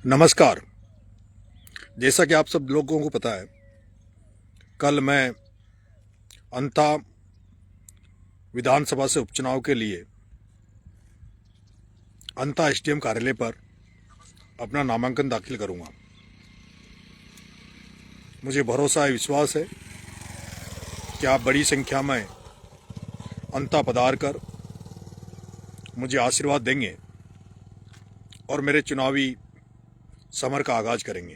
नमस्कार। जैसा कि आप सब लोगों को पता है, कल मैं अंता विधानसभा से उपचुनाव के लिए अंता एसडीएम कार्यालय पर अपना नामांकन दाखिल करूंगा। मुझे भरोसा है, विश्वास है कि आप बड़ी संख्या में अंता पधार कर मुझे आशीर्वाद देंगे और मेरे चुनावी समर का आगाज करेंगे।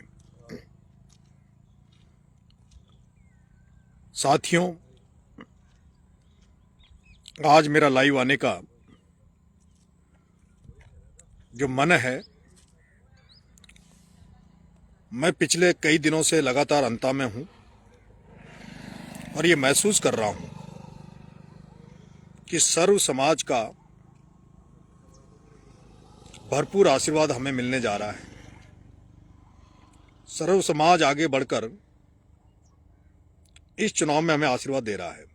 साथियों, आज मेरा लाइव आने का जो मन है, मैं पिछले कई दिनों से लगातार अंता में हूं और ये महसूस कर रहा हूं कि सर्व समाज का भरपूर आशीर्वाद हमें मिलने जा रहा है। सर्व समाज आगे बढ़कर इस चुनाव में हमें आशीर्वाद दे रहा है।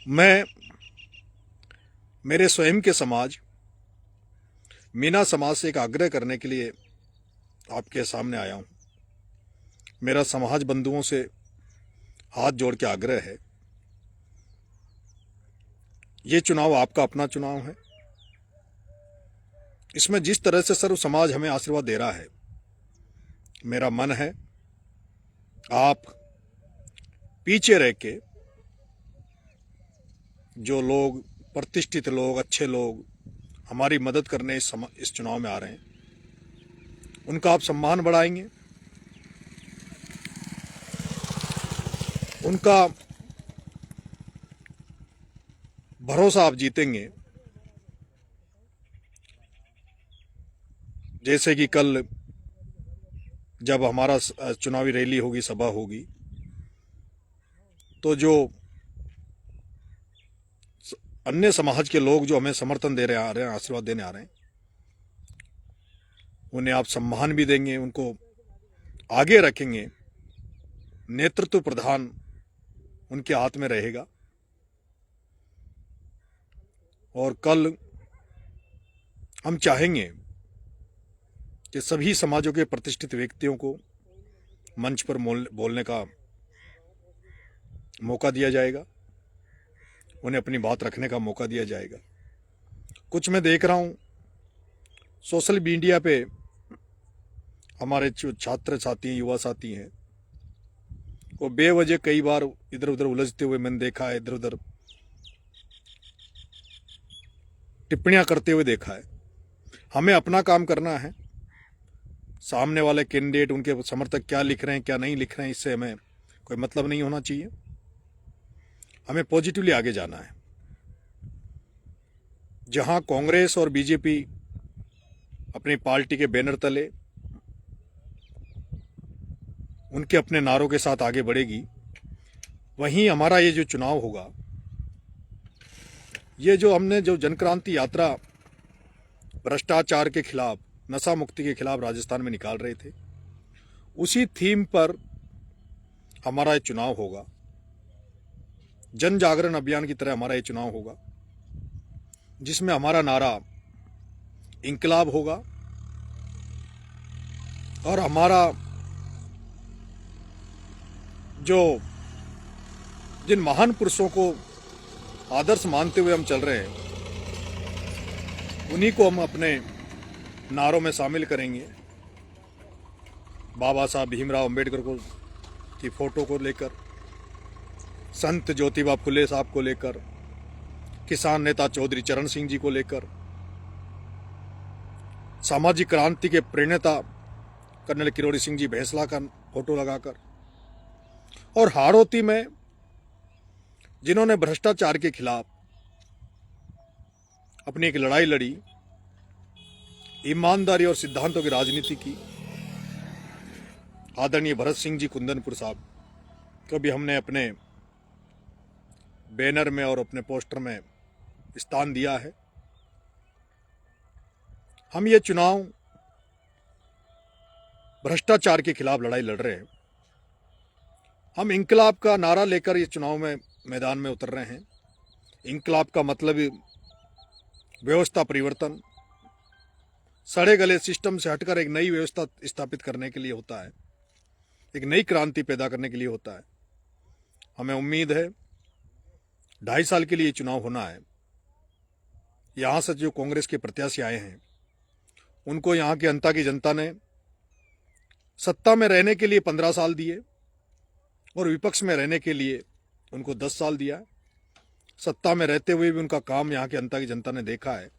मैं मेरे स्वयं के समाज मीना समाज से एक आग्रह करने के लिए आपके सामने आया हूं। मेरा समाज बंधुओं से हाथ जोड़ के आग्रह है, ये चुनाव आपका अपना चुनाव है। इसमें जिस तरह से सर्व समाज हमें आशीर्वाद दे रहा है, मेरा मन है आप पीछे रह के जो लोग प्रतिष्ठित लोग, अच्छे लोग हमारी मदद करने इस चुनाव में आ रहे हैं, उनका आप सम्मान बढ़ाएंगे, उनका भरोसा आप जीतेंगे। जैसे कि कल जब हमारा चुनावी रैली होगी, सभा होगी, तो जो अन्य समाज के लोग जो हमें समर्थन दे रहे आ रहे हैं, आशीर्वाद देने आ रहे हैं, उन्हें आप सम्मान भी देंगे, उनको आगे रखेंगे। नेतृत्व प्रधान उनके हाथ में रहेगा। और कल हम चाहेंगे कि सभी समाजों के प्रतिष्ठित व्यक्तियों को मंच पर बोलने का मौका दिया जाएगा, उन्हें अपनी बात रखने का मौका दिया जाएगा। कुछ मैं देख रहा हूं सोशल मीडिया पे, हमारे जो छात्र साथी, युवा साथी हैं, वो बेवजह कई बार इधर उधर उलझते हुए मैंने देखा है, इधर उधर टिप्पणियां करते हुए देखा है। हमें अपना काम करना है। सामने वाले कैंडिडेट, उनके समर्थक क्या लिख रहे हैं, क्या नहीं लिख रहे हैं, इससे हमें कोई मतलब नहीं होना चाहिए। हमें पॉजिटिवली आगे जाना है। जहां कांग्रेस और बीजेपी अपनी पार्टी के बैनर तले उनके अपने नारों के साथ आगे बढ़ेगी, वहीं हमारा ये जो चुनाव होगा, ये जो हमने जो जनक्रांति यात्रा भ्रष्टाचार के खिलाफ, नशा मुक्ति के खिलाफ राजस्थान में निकाल रहे थे, उसी थीम पर हमारा ये चुनाव होगा। जन जागरण अभियान की तरह हमारा ये चुनाव होगा, जिसमें हमारा नारा इंकलाब होगा और हमारा जो जिन महान पुरुषों को आदर्श मानते हुए हम चल रहे हैं, उन्हीं को हम अपने नारों में शामिल करेंगे। बाबा साहब भीमराव अंबेडकर को की फोटो को लेकर, संत ज्योतिबा फुले साहब को लेकर, किसान नेता चौधरी चरण सिंह जी को लेकर, सामाजिक क्रांति के प्रणेता कर्नल किरोड़ी सिंह जी भैंसला का फोटो लगाकर, और हाड़ौती में जिन्होंने भ्रष्टाचार के खिलाफ अपनी एक लड़ाई लड़ी, ईमानदारी और सिद्धांतों की राजनीति की, आदरणीय भरत सिंह जी कुंदनपुर साहब को भी हमने अपने बैनर में और अपने पोस्टर में स्थान दिया है। हम ये चुनाव भ्रष्टाचार के खिलाफ लड़ाई लड़ रहे हैं। हम इंकलाब का नारा लेकर ये चुनाव में मैदान में उतर रहे हैं। इंकलाब का मतलब व्यवस्था परिवर्तन, सड़े गले सिस्टम से हटकर एक नई व्यवस्था स्थापित करने के लिए होता है, एक नई क्रांति पैदा करने के लिए होता है। हमें उम्मीद है 2.5 साल के लिए चुनाव होना है। यहाँ से जो कांग्रेस के प्रत्याशी आए हैं उनको यहाँ की जनता ने सत्ता में रहने के लिए 15 साल दिए और विपक्ष में रहने के लिए उनको 10 साल दिया। सत्ता में रहते हुए भी उनका काम यहाँ की जनता ने देखा है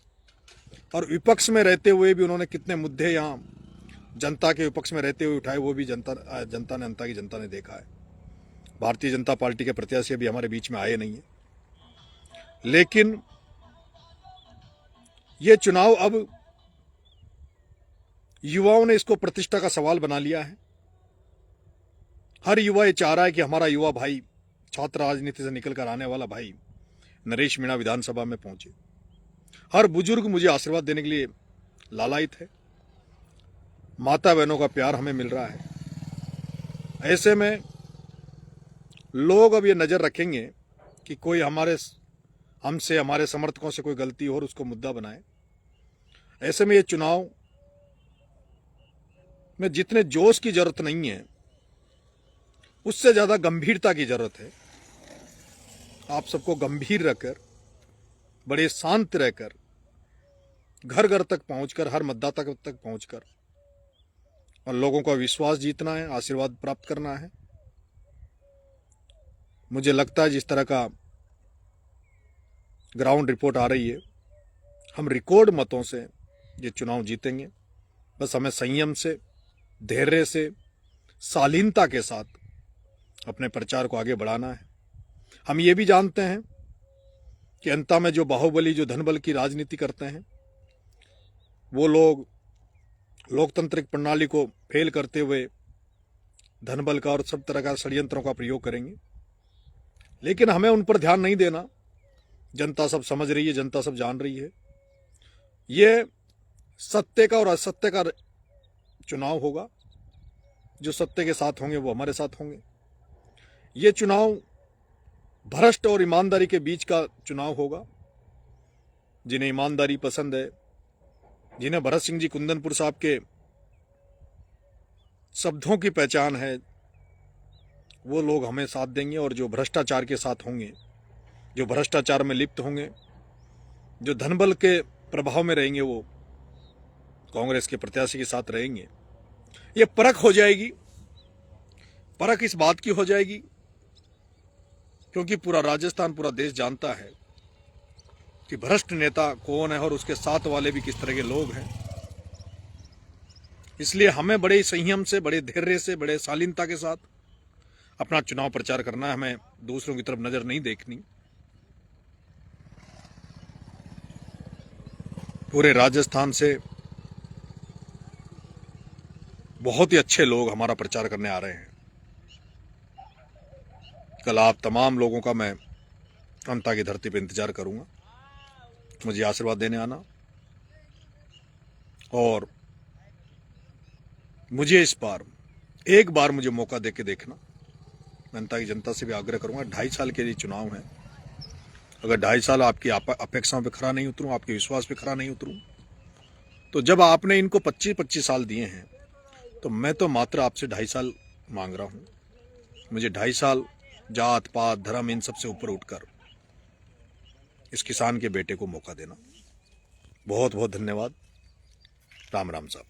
और विपक्ष में रहते हुए भी उन्होंने कितने मुद्दे यहाँ जनता के विपक्ष में रहते हुए उठाए वो भी जनता ने देखा है। भारतीय जनता पार्टी के प्रत्याशी अभी हमारे बीच में आए नहीं है, लेकिन ये चुनाव अब युवाओं ने इसको प्रतिष्ठा का सवाल बना लिया है। हर युवा ये चाह रहा है कि हमारा युवा भाई, छात्र राजनीति से निकलकर आने वाला भाई नरेश मीणा विधानसभा में पहुंचे। हर बुजुर्ग मुझे आशीर्वाद देने के लिए लालायित है। माता बहनों का प्यार हमें मिल रहा है। ऐसे में लोग अब ये नजर रखेंगे कि कोई हमारे समर्थकों से कोई गलती हो और उसको मुद्दा बनाए। ऐसे में ये चुनाव में जितने जोश की जरूरत नहीं है, उससे ज्यादा गंभीरता की जरूरत है। आप सबको गंभीर रखकर, बड़े शांत रहकर, घर घर तक पहुंचकर, हर मतदाता तक पहुंचकर और लोगों का विश्वास जीतना है, आशीर्वाद प्राप्त करना है। मुझे लगता है जिस तरह का ग्राउंड रिपोर्ट आ रही है, हम रिकॉर्ड मतों से ये चुनाव जीतेंगे। बस हमें संयम से, धैर्य से, शालीनता के साथ अपने प्रचार को आगे बढ़ाना है। हम ये भी जानते हैं कि अंत में जो बाहुबली, जो धनबल की राजनीति करते हैं, वो लोग लोकतांत्रिक प्रणाली को फेल करते हुए धनबल का और सब तरह का षड्यंत्रों का प्रयोग करेंगे। लेकिन हमें उन पर ध्यान नहीं देना। जनता सब समझ रही है, जनता सब जान रही है। ये सत्य का और असत्य का चुनाव होगा। जो सत्य के साथ होंगे वो हमारे साथ होंगे। ये चुनाव भ्रष्ट और ईमानदारी के बीच का चुनाव होगा। जिन्हें ईमानदारी पसंद है, जिन्हें भरत सिंह जी कुंदनपुर साहब के शब्दों की पहचान है, वो लोग हमें साथ देंगे। और जो भ्रष्टाचार के साथ होंगे, जो भ्रष्टाचार में लिप्त होंगे, जो धनबल के प्रभाव में रहेंगे, वो कांग्रेस के प्रत्याशी के साथ रहेंगे। ये परख हो जाएगी। परख इस बात की हो जाएगी क्योंकि पूरा राजस्थान, पूरा देश जानता है कि भ्रष्ट नेता कौन है और उसके साथ वाले भी किस तरह के लोग हैं। इसलिए हमें बड़े संयम से, बड़े धैर्य से, बड़े शालीनता के साथ अपना चुनाव प्रचार करना है। हमें दूसरों की तरफ नजर नहीं देखनी। पूरे राजस्थान से बहुत ही अच्छे लोग हमारा प्रचार करने आ रहे हैं। कल आप तमाम लोगों का मैं जनता की धरती पर इंतजार करूंगा। मुझे आशीर्वाद देने आना और मुझे इस बार एक बार मुझे मौका देके देखना। जनता की जनता से भी आग्रह करूंगा, 2.5 साल के लिए चुनाव है। अगर 2.5 साल आपकी अपेक्षाओं पे खरा नहीं उतरूं, आपके विश्वास पे खरा नहीं उतरूं, तो जब आपने इनको 25-25 साल दिए हैं, तो मैं तो मात्र आपसे 2.5 साल मांग रहा हूं। मुझे 2.5 साल जात पात धर्म इन सबसे ऊपर उठकर इस किसान के बेटे को मौका देना। बहुत बहुत धन्यवाद। राम राम साहब।